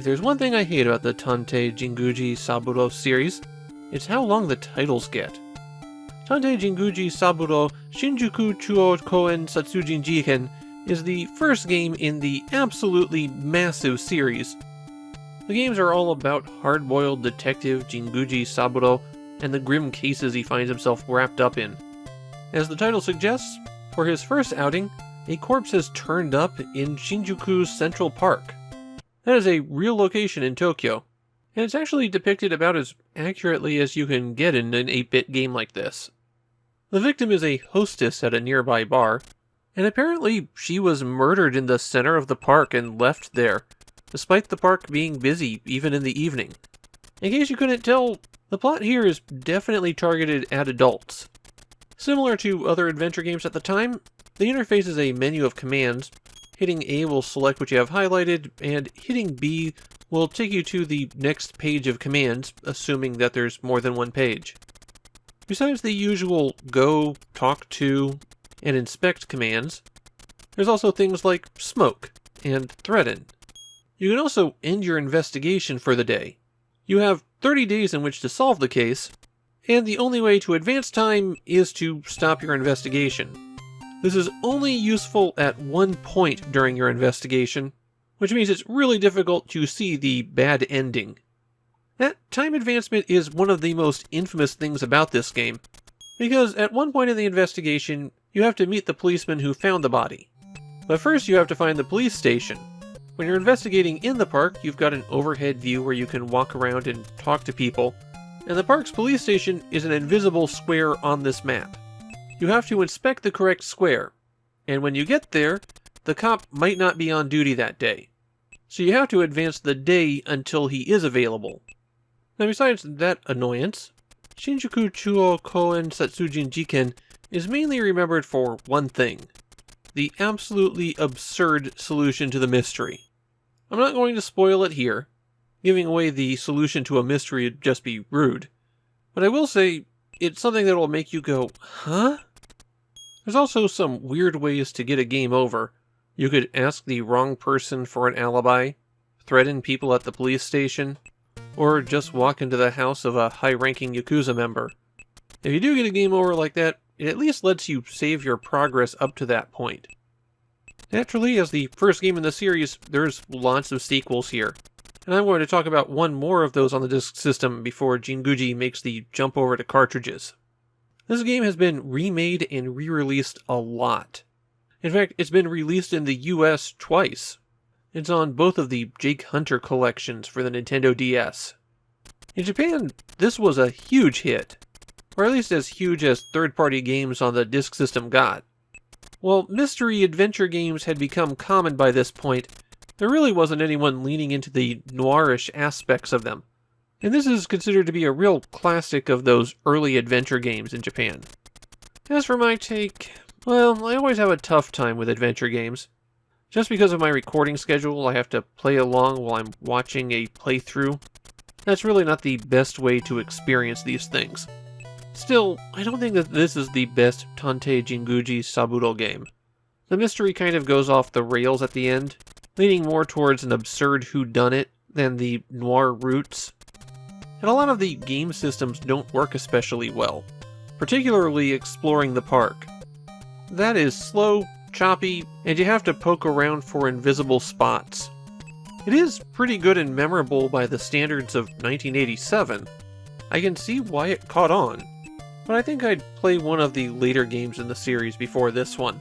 If there's one thing I hate about the Tantei Jinguuji Saburo series, it's how long the titles get. Tantei Jinguuji Saburo Shinjuku Chuou Kouen Satsujin Jiken is the first game in the absolutely massive series. The games are all about hard-boiled detective Jinguuji Saburo and the grim cases he finds himself wrapped up in. As the title suggests, for his first outing, a corpse has turned up in Shinjuku's Central Park. That is a real location in Tokyo, and it's actually depicted about as accurately as you can get in an 8-bit game like this. The victim is a hostess at a nearby bar, and apparently she was murdered in the center of the park and left there, despite the park being busy even in the evening. In case you couldn't tell, the plot here is definitely targeted at adults. Similar to other adventure games at the time, the interface is a menu of commands. Hitting A will select what you have highlighted, and hitting B will take you to the next page of commands, assuming that there's more than one page. Besides the usual go, talk to, and inspect commands, there's also things like smoke and threaten. You can also end your investigation for the day. You have 30 days in which to solve the case, and the only way to advance time is to stop your investigation. This is only useful at one point during your investigation, which means it's really difficult to see the bad ending. That time advancement is one of the most infamous things about this game, because at one point in the investigation, you have to meet the policeman who found the body. But first you have to find the police station. When you're investigating in the park, you've got an overhead view where you can walk around and talk to people, and the park's police station is an invisible square on this map. You have to inspect the correct square, and when you get there, the cop might not be on duty that day. So you have to advance the day until he is available. Now besides that annoyance, Shinjuku Chuou Kouen Satsujin Jiken is mainly remembered for one thing: the absolutely absurd solution to the mystery. I'm not going to spoil it here. Giving away the solution to a mystery would just be rude. But I will say, it's something that will make you go, huh? There's also some weird ways to get a game over. You could ask the wrong person for an alibi, threaten people at the police station, or just walk into the house of a high-ranking Yakuza member. If you do get a game over like that, it at least lets you save your progress up to that point. Naturally, as the first game in the series, there's lots of sequels here, and I'm going to talk about one more of those on the disk system before Jinguuji makes the jump over to cartridges. This game has been remade and re-released a lot. In fact, it's been released in the US twice. It's on both of the Jake Hunter collections for the Nintendo DS. In Japan, this was a huge hit, or at least as huge as third-party games on the disk system got. While mystery adventure games had become common by this point, there really wasn't anyone leaning into the noirish aspects of them, and this is considered to be a real classic of those early adventure games in Japan. As for my take, well, I always have a tough time with adventure games. Just because of my recording schedule, I have to play along while I'm watching a playthrough. That's really not the best way to experience these things. Still, I don't think that this is the best Tantei Jinguuji Saburo game. The mystery kind of goes off the rails at the end, leaning more towards an absurd whodunit than the noir roots. And a lot of the game systems don't work especially well, particularly exploring the park. That is slow, choppy, and you have to poke around for invisible spots. It is pretty good and memorable by the standards of 1987. I can see why it caught on, but I think I'd play one of the later games in the series before this one.